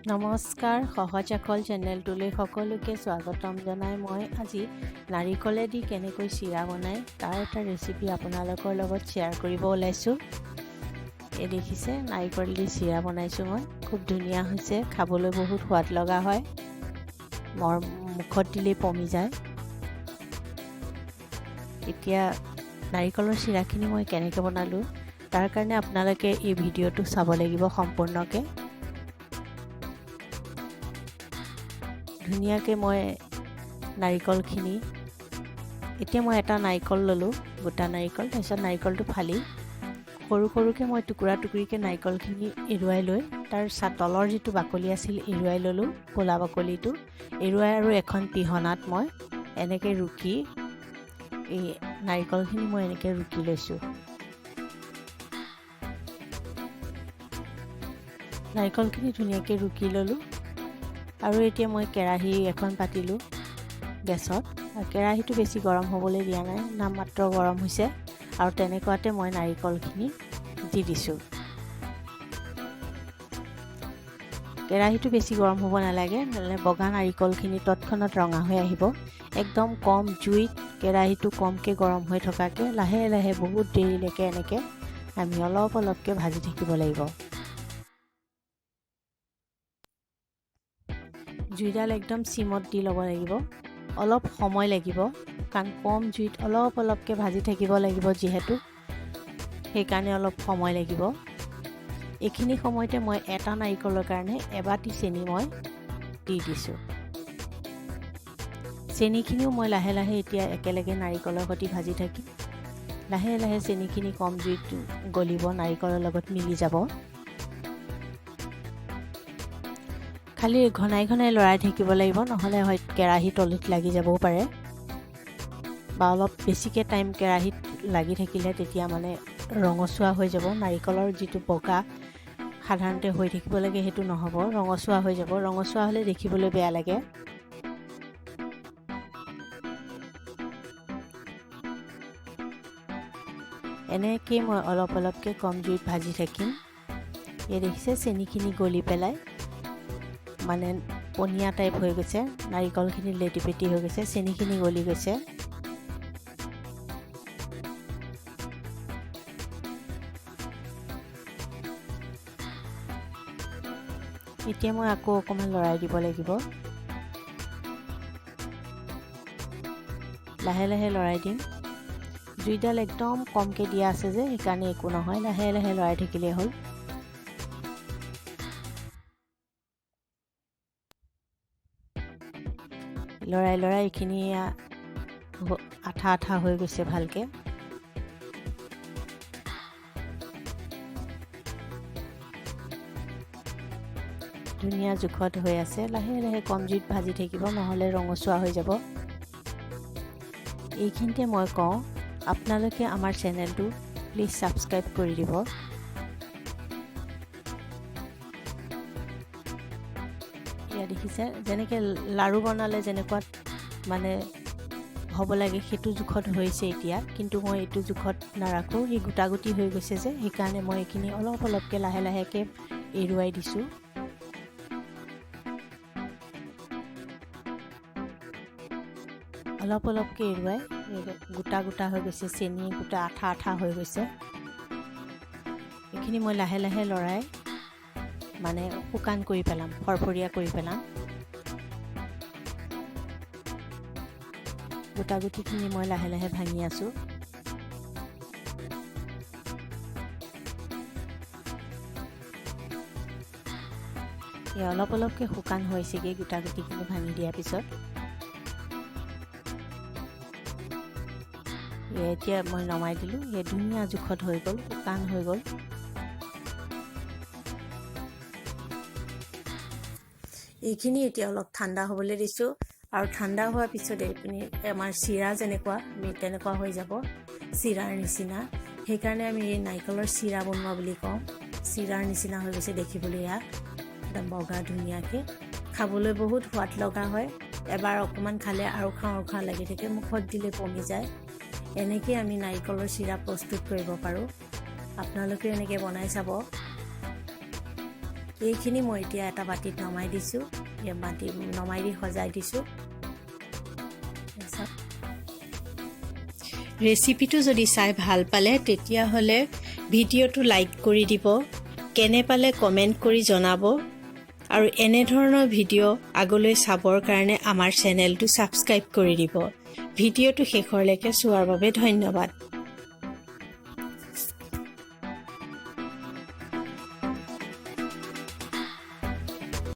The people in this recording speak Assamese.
নমস্কাৰ সহজাকল চেনেলটোলৈ সকলোকে স্বাগতম জনাই মই আজি নাৰিকলেদি কেনেকৈ চিৰা বনায় তাৰ এটা ৰেচিপি আপোনালোকৰ লগত শ্বেয়াৰ কৰিব ওলাইছোঁ। এই দেখিছে নাৰিকলেদি চিৰা বনাইছোঁ মই, খুব ধুনীয়া হৈছে, খাবলৈ বহুত সোৱাদ লগা হয়, মুখত দিলেই পমি যায়। এতিয়া নাৰিকলৰ চিৰাখিনি মই কেনেকৈ বনালোঁ তাৰ কাৰণে আপোনালোকে এই ভিডিঅ'টো চাব লাগিব সম্পূৰ্ণকৈ। ধুনীয়াকৈ মই নাৰিকলখিনি এতিয়া মই এটা নাৰিকল ল'লোঁ, গোটা নাৰিকল, তাৰপিছত নাৰিকলটো ফালি সৰু সৰুকৈ মই টুকুৰা টুকুৰিকৈ নাৰিকলখিনি এৰুৱাই লৈ তাৰ তলৰ যিটো বাকলি আছিল এৰুৱাই ল'লোঁ, ক'লা বাকলিটো এৰুৱাই আৰু এখন পিহনাত মই এনেকৈ ৰুকি এই নাৰিকলখিনি মই এনেকৈ ৰুকি লৈছোঁ। নাৰিকলখিনি ধুনীয়াকৈ ৰুকি ল'লোঁ আৰু এতিয়া মই কেৰাহী এখন পাতিলোঁ গেছত। কেৰাহীটো বেছি গৰম হ'বলৈ দিয়া নাই, নামমাত্ৰ গৰম হৈছে আৰু তেনেকুৱাতে মই নাৰিকলখিনি দি দিছোঁ। কেৰাহীটো বেছি গৰম হ'ব নালাগে, নহ'লে বগা নাৰিকলখিনি তৎক্ষণাত ৰঙা হৈ আহিব। একদম কম জুইত কেৰাহীটো কমকৈ গৰম হৈ থকাকৈ লাহে লাহে বহুত দেৰিলৈকে এনেকৈ আমি অলপ অলপকৈ ভাজি থাকিব লাগিব। জুইডাল একদম চিমত দি ল'ব লাগিব, অলপ সময় লাগিব, কাৰণ কম জুইত অলপ অলপকৈ ভাজি থাকিব লাগিব যিহেতু, সেইকাৰণে অলপ সময় লাগিব। এইখিনি সময়তে মই এটা নাৰিকলৰ কাৰণে এবাটি চেনি মই দি দিছোঁ। চেনিখিনিও মই লাহে লাহে এতিয়া একেলগে নাৰিকলৰ সৈতে ভাজি থাকিম। লাহে লাহে চেনিখিনি কম জুইত গলিব, নাৰিকলৰ লগত মিলি যাব। খালি ঘনাই ঘনাই লৰাই থাকিব লাগিব, নহ'লে হয় কেৰাহী তলিত লাগি যাবও পাৰে, বা অলপ বেছিকৈ টাইম কেৰাহীত লাগি থাকিলে তেতিয়া মানে ৰঙচুৱা হৈ যাব। নাৰিকলৰ যিটো বগা সাধাৰণতে হৈ থাকিব লাগে সেইটো নহ'ব, ৰঙচুৱা হৈ যাব। ৰঙচুৱা হ'লে দেখিবলৈ বেয়া লাগে। এনেকেই মই অলপ অলপকৈ কম জুইত ভাজি থাকিম। এই দেখিছে চেনিখিনি গলি পেলাই মানে পনীয়া টাইপ হৈ গৈছে, নাৰিকলখিনি লেটি পেটি হৈ গৈছে, চেনিখিনি গলি গৈছে। এতিয়া মই আকৌ অকণমান লৰাই দিব লাগিব, লাহে লাহে লৰাই দিম। জুইডাল একদম কমকৈ দিয়া আছে যে সেইকাৰণে একো নহয়, লাহে লাহে লৰাই থাকিলেই হ'ল। লৰাই লৰাই এইখিনি আঠা আঠা হৈ গৈছে ভালকৈ। ধুনীয়া জোখত হৈ আছে, লাহে লাহে কম জুইত ভাজি থাকিব, নহ'লে ৰঙচুৱা হৈ যাব। এইখিনিতে মই কওঁ আপোনালোকে আমাৰ চেনেলটো প্লিজ ছাবস্ক্ৰাইব কৰি দিব। এয়া দেখিছে, যেনেকৈ লাড়ু বনালে যেনেকুৱা মানে হ'ব লাগে সেইটো জোখত হৈছে এতিয়া, কিন্তু মই এইটো জোখত নাৰাখোঁ, সি গোটা গুটি হৈ গৈছে যে সেইকাৰণে মই এইখিনি অলপ অলপকৈ লাহে লাহেকৈ এৰুৱাই দিছোঁ। অলপ অলপকৈ এৰুৱাই গোটা গোটা হৈ গৈছে, চেনি গোটা আঠা আঠা হৈ গৈছে। এইখিনি মই লাহে লাহে লৰাই মানে শুকান কৰি পেলাম, ফৰফৰীয়া কৰি পেলাম। গোটা গুটিখিনি মই লাহে লাহে ভাঙি আছোঁ। অলপ অলপকৈ শুকান হৈছেগৈ গোটা গুটিখিনি ভাঙি দিয়াৰ পিছত। এতিয়া মই নমাই দিলোঁ, এই ধুনীয়া জোখত হৈ গ'ল, শুকান হৈ গ'ল। এইখিনি এতিয়া অলপ ঠাণ্ডা হ'বলৈ দিছোঁ, আৰু ঠাণ্ডা হোৱাৰ পিছত এইখিনি আমাৰ চিৰা যেনেকুৱা আমি তেনেকুৱা হৈ যাব, চিৰাৰ নিচিনা। সেইকাৰণে আমি এই নাৰিকলৰ চিৰা বনোৱা বুলি কওঁ। চিৰাৰ নিচিনা হৈ গৈছে দেখিবলৈ, এয়া একদম বগা ধুনীয়াকৈ, খাবলৈ বহুত সোৱাদ লগা হয়। এবাৰ অকণমান খালে আৰু খাওঁ লাগি থাকে, মুখত দিলে পমি যায়। এনেকৈ আমি নাৰিকলৰ চিৰা প্ৰস্তুত কৰিব পাৰোঁ। আপোনালোকেও এনেকৈ বনাই চাব। এইখিনি মই এতিয়া এটা বাটিত নমাই দিছোঁ। এই বাটি নমাই দি সজাই দিছোঁ। ৰেচিপিটো যদি চাই ভাল পালে তেতিয়াহ'লে ভিডিঅ'টো লাইক কৰি দিব, কেনে পালে কমেণ্ট কৰি জনাব আৰু এনেধৰণৰ ভিডিঅ' আগলৈ চাবৰ কাৰণে আমাৰ চেনেলটো ছাবস্ক্ৰাইব কৰি দিব। ভিডিঅ'টো শেষলৈকে চোৱাৰ বাবে ধন্যবাদ।